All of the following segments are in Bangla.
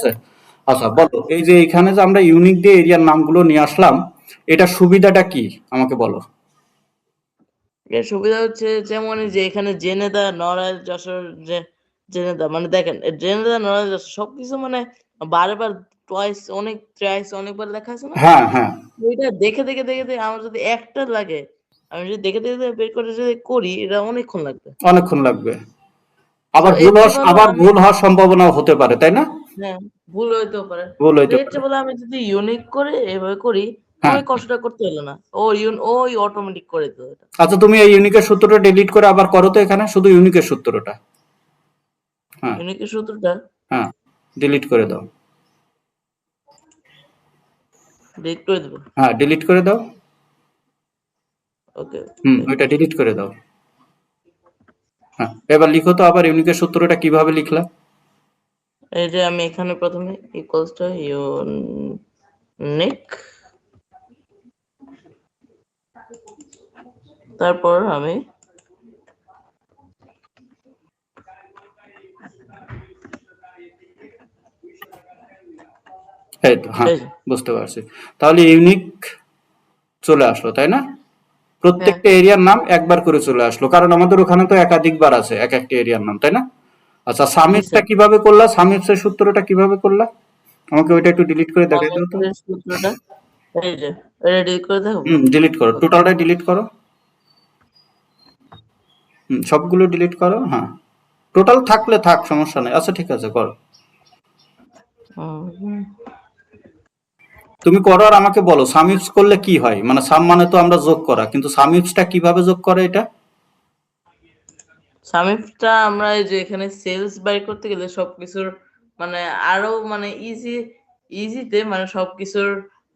আছে? আচ্ছা বলো, এই যে এখানে যে আমরা ইউনিক দিয়ে এরিয়ার নামগুলো নিয়ে আসলাম, এটা সুবিধাটা কি আমাকে বলো। এর সুবিধা হচ্ছে যেমন এই যে এখানে জেনেদা নড়াইল যশোর যে জেনেদা মানে দেখেন জেনেদা নড়াইল যশোর সবকিছু মানে বারবার টয়েস অনেক ট্রাইস অনেকবার লেখা আছে না। হ্যাঁ হ্যাঁ, ওইটা দেখে দেখে দেখে দেখে আমার যদি একটা লাগে, আমি যদি দেখে দেখে দেখে বের করে যদি করি এটা অনেকক্ষণ লাগবে। অনেকক্ষণ লাগবে। তো আবার এর চেয়ে ভালো আমি ভুল হওয়ার সম্ভাবনাও হতে পারে, তাই না? হ্যাঁ ভুল হইতেও পারে। ভুল তো হইতে এর পারে। চেয়ে বলে আমি যদি ইউনিক করে এভাবে করি হ্যাঁ। ওই কষ্টটা করতে হলো না। ওই অটোমেটিক করে দিল এটা। আচ্ছা তুমি এই ইউনিকের সূত্রটা ডিলিট করে আবার করো তো, এখানে শুধু ইউনিকের সূত্রটা। হ্যাঁ ইউনিকের সূত্রটা হ্যাঁ, ডিলিট করে দাও। ডিলিট করে দেবো। হ্যাঁ ডিলিট করে দাও। ওকে ওইটা ডিলিট করে দাও। হ্যাঁ এবার লিখো তো আবার ইউনিকের সূত্রটা কিভাবে লিখলা। এই যে আমি এখানে প্রথমে ইকুয়ালস টু ইউনিক, তারপর আমি এই তো, হ্যাঁ এই যে বুঝতে পারছি। তাহলে ইউনিক চলে আসলো, তাই না? হ্যাঁ প্রত্যেকটা এরিয়ার নাম একবার করে চলে আসলো, কারণ আমাদের ওখানে তো একাধিকবার আছে এক একটা এরিয়ার নাম, তাই না? আচ্ছা জি সামিপসটা স্যার। কিভাবে করলা, সামিপসের সূত্রটা কিভাবে করলা, আমাকে ওইটা একটু ডিলিট করে দেখাই দাও তো। সামের সূত্রটা এই যে এটা ডিলিট করে দেখাবো। ডিলিট করো, টোটালটা ডিলিট করো। সবগুলো ডিলিট করো, হ্যাঁ। টোটাল থাকলে থাক, সমস্যা নেই। আচ্ছা ঠিক আছে, করো। তুমি করো আর আমাকে বলো সামিপস করলে কি হয়, মানে সাম মানে তো আমরা যোগ করা, কিন্তু সামিপসটা কিভাবে যোগ করে এটা। সামিপটা আমরা এই যে এখানে সেলস বাই করতে গেলে সবকিছুর মানে আরো মানে ইজিতে মানে সবকিছুর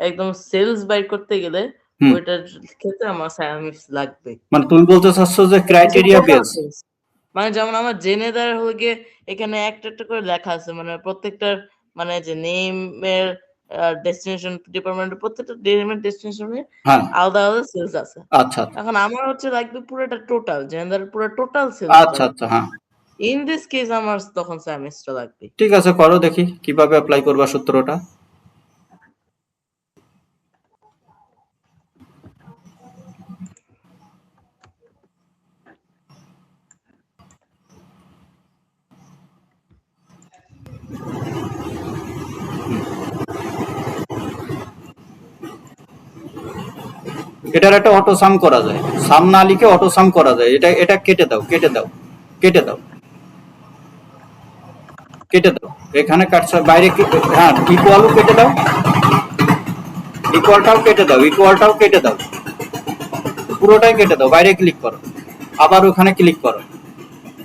একদম সেলস বাই করতে গেলে হুম ওইটার ক্ষেত্রে আমার সামিপস লাগবে। মানে তুমি বলতে চাচ্ছো যে সবকিছু ক্রাইটেরিয়া টোটাল বেস। সেলস মানে যেমন আমার জেনেদার হয়ে গিয়ে এখানে একটা একটা করে লেখা আছে মানে প্রত্যেকটার মানে যে নেমের ডেস্টিনেশন ডিপার্টমেন্টের প্রত্যেকটা ডেস্টিনেশনে হ্যাঁ আলাদা আলাদা সেলস আছে। আচ্ছা আচ্ছা এখন আমার হচ্ছে লাগবে পুরোটা টোটাল জেনারেল পুরো টোটাল সেলসটা। আচ্ছা আচ্ছা, হ্যাঁ ইন দিস কেস আমার তখন সেমিস্টার লাগবে। ঠিক আছে, করো দেখি কিভাবে অ্যাপ্লাই করবা সূত্রটা। এটার একটা অটো সাম করা যায়, সাম না লিখে অটো সাম করা যায়। এটা এটা কেটে দাও, কেটে দাও, কেটে দাও, কেটে দাও। এখানে কাটছে বাইরে হ্যাঁ ইকুয়ালও কেটে দাও, ইকুয়ালটাও কেটে দাও, ইকুয়ালটাও কেটে দাও, পুরোটাই কেটে দাও, বাইরে ক্লিক করো, আবার ওখানে ক্লিক করো।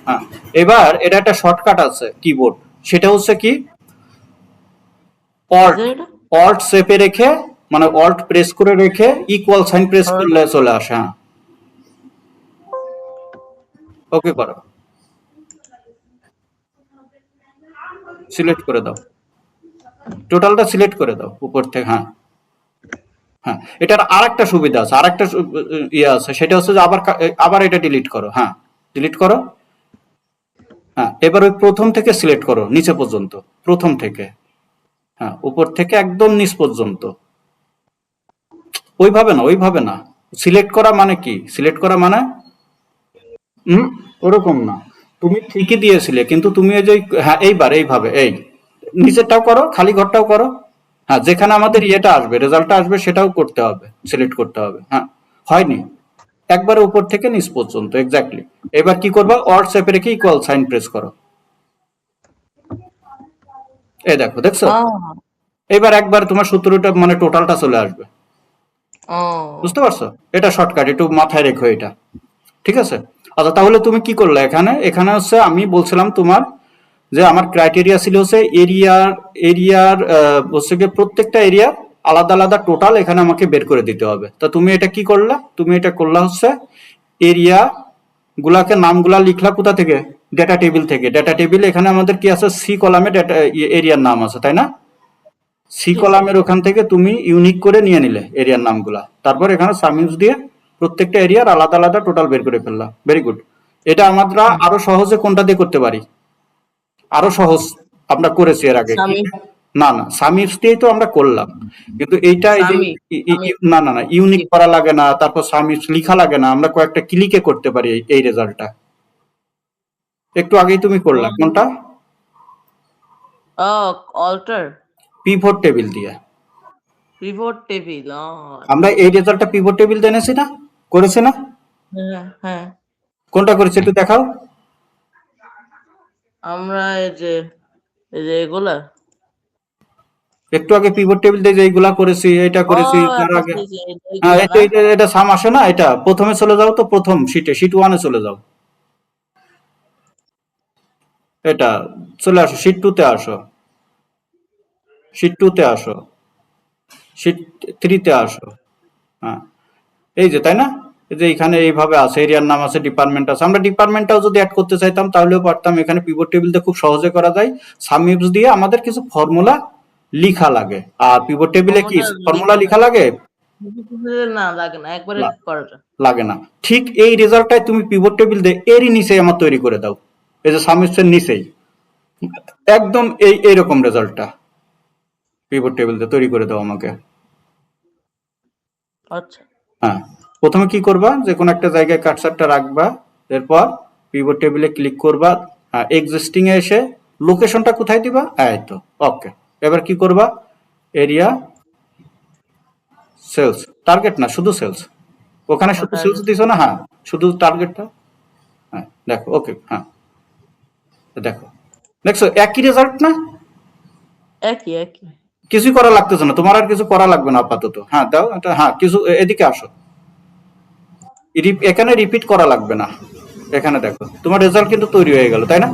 হ্যাঁ এবার এটা একটা শর্টকাট আছে কিবোর্ড, সেটা হচ্ছে কি অল্ট, এটা অল্ট চেপে রেখে মানে অল্ট প্রেস করে রেখে ইকুয়াল সাইন প্রেস করলে চলে আসে। হ্যাঁ ওকে করো, সিলেক্ট করে দাও, টোটালটা সিলেক্ট করে দাও উপর থেকে। হ্যাঁ হ্যাঁ, এটার আর একটা সুবিধা আছে, আর একটা ইয়ে আছে, সেটা হচ্ছে যে আবার আবার এটা ডিলিট করো। হ্যাঁ ডিলিট করো। হ্যাঁ এবার ওই প্রথম থেকে সিলেক্ট করো নিচে পর্যন্ত, প্রথম থেকে। হ্যাঁ উপর থেকে একদম নিচ পর্যন্ত। ওইভাবে না, ওইভাবে না। সিলেক্ট করা মানে কি, সিলেক্ট করা মানে ওরকম না। তুমি ঠিকই দিয়েছিলে, কিন্তু তুমি ওই যে হ্যাঁ এইবার এইভাবে এই নিচেরটাও করো, খালি ঘরটাও করো। হ্যাঁ যেখানে আমাদের ইয়েটা আসবে, রেজাল্টটা আসবে, সেটাও করতে হবে, সিলেক্ট করতে হবে। হ্যাঁ হয়নি, একবারে উপর থেকে নিচ পর্যন্ত এক্স্যাক্টলি। এবার কি করবা, অল্ট চেপে রেখে ইকুয়াল সাইন প্রেস করো। এই দেখো, দেখছো? এবার একবার তোমার সূত্রটা মানে টোটালটা চলে আসবে। বুঝতে পারছো? এটা শর্টকাট, একটু মাথায় রেখো এটা। ঠিক আছে? আচ্ছা তাহলে তুমি কি করলে এখানে, এখানে হচ্ছে আমি বলছিলাম তোমার যে আমার ক্রাইটেরিয়া ছিল হচ্ছে এরিয়ার হচ্ছে গিয়ে প্রত্যেকটা এরিয়া আলাদা আলাদা টোটাল এখানে আমাকে বের করে দিতে হবে। তা তুমি এটা কি করলা, তুমি এটা করলা হচ্ছে এরিয়া গুলাকে নামগুলা লিখলা কোথা থেকে, ডেটা টেবিল থেকে। ডেটা টেবিল এখানে আমাদের কি আছে, সি কলামে ডেটা এরিয়ার নাম আছে, তাই না? সি কলামের ওখান থেকে তুমি ইউনিক করে নিয়ে নিলে এরিয়ার নামগুলা, তারপর এখানে সামিউস দিয়ে প্রত্যেকটা এরিয়ার আলাদা আলাদা টোটাল বের করে ফেললাম। Very good. এটা আমরা আরো সহজে কোনটা দিয়ে করতে পারি, আরো সহজ আমরা করেছি এর আগে কি, না না সাম ইফস দিয়েই তো আমরা করলাম, কিন্তু এইটা এই যে সামি সামি না না না ইউনিক করা লাগে না, তারপর সাম ইফস লিখা লাগে না, আমরা কয়েকটা ক্লিকে করতে পারি এই রেজাল্টটা। একটু আগেই তুমি করলা কোনটা? অল্টার পিভট টেবিল দিয়ে। Pivot table. আমরা এই রেজাল্টটা পিভট টেবিল দিয়ে এনেছি না, করেছে না? হ্যাঁ হ্যাঁ, কোনটা করেছে একটু দেখাও। আমরা এই যে এগুলা একটু আগে পিভট টেবিল দিয়ে যে এইগুলা করেছি, এটা করেছি, তার আগে হ্যাঁ এইগুলা না? এটা সাম আসে না। এটা প্রথমে চলে যাও তো, প্রথম শীটে, শীট 1 এ চলে যাও। এটা চলে আসো, শীট 2 তে আসো, শীট 2 তে আসো, শীট 3 তে আসো। হ্যাঁ এই যে, তাই না? এই যে এখানে এইভাবে আছে, এরিয়ার নাম আছে, ডিপার্টমেন্ট আছে। আমরা ডিপার্টমেন্টটাও যদি অ্যাড করতে চাইতাম তাহলেও পারতাম। এখানে পিভট টেবিলতে খুব সহজে করা যায়। সাম ইফস দিয়ে আমাদের কিছু ফর্মুলা লিখা লাগে। আর পিভট টেবিলে কি ফর্মুলা লিখা লাগে? না লাগে না, একবারে করাটা লাগে না। ঠিক এই রেজাল্টটাই তুমি পিভট টেবিল দিয়ে এরই নিচে আমার তৈরি করে দাও, এই যে সাম ইফস এর নিচেই একদম এইরকম রেজাল্টটা পিভট টেবিল দিয়ে তৈরি করে দাও আমাকে। আচ্ছা হ্যাঁ, প্রথমে কি করবা, যে কোনো একটা জায়গায় কার্সারটা রাখবা, এরপর পিভট টেবিলে ক্লিক করবা, এক্সিস্টিং এ এসে লোকেশনটা কোথায় দিবা, এই তো ওকে। এবার কি করবা, এরিয়া সেলস, টার্গেট না শুধু সেলস, ওখানে শুধু সেলস দিছো না, হ্যাঁ শুধু টার্গেটটা, হ্যাঁ দেখো ওকে, হ্যাঁ দেখো, দেখছো একই রেজাল্ট না? একই একই। কিছুই করা লাগতেছে না, তোমার আর কিছু করা লাগবে না আপাতত। হ্যাঁ দাও এটা, হ্যাঁ কিছু এদিকে আসো, এখানে রিপিট করা লাগবে না। এখানে দেখো তোমার রেজাল্ট কিন্তু তৈরি হয়ে গেল, তাই না?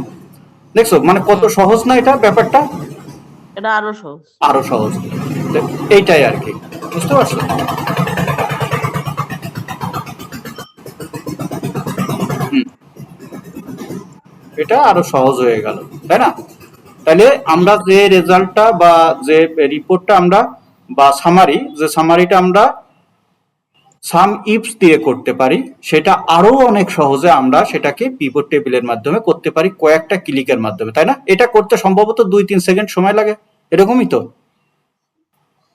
দেখছো মানে কত সহজ না এটা ব্যাপারটা? এটা আরো সহজ, আরো সহজ। এইটাই আর কি, বুঝতে পারছো? এটা আরো সহজ হয়ে গেল, তাই না? তাহলে আমরা যে রেজাল্টটা বা যে রিপোর্টটা আমরা বা সামারি, যে সামারিটা আমরা সাম ইফস দিয়ে করতে পারি, সেটা আরো অনেক সহজে আমরা সেটাকে পিভট টেবিলের মাধ্যমে করতে পারি, কয়েকটা ক্লিকের মাধ্যমে, তাই না? এটা করতে সম্ভবত 2-3 সেকেন্ড সময় লাগে, এরকমই তো?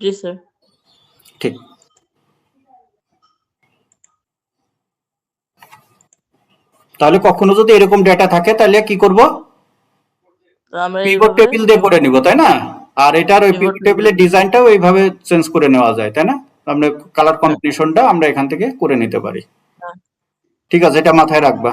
জি স্যার। ঠিক। তাহলে কখনো যদি এরকম ডেটা থাকে তাহলে কি করব, পিভট টেবিল দিয়ে করে নিব, তাই না? আর এটার ওই পিভট টেবিলের ডিজাইনটাও এইভাবে চেঞ্জ করে নেওয়া যায়, তাই না? আমরা কালার কম্বিনেশনটা আমরা এখান থেকে করে নিতে পারি। ঠিক আছে, এটা মাথায় রাখবা।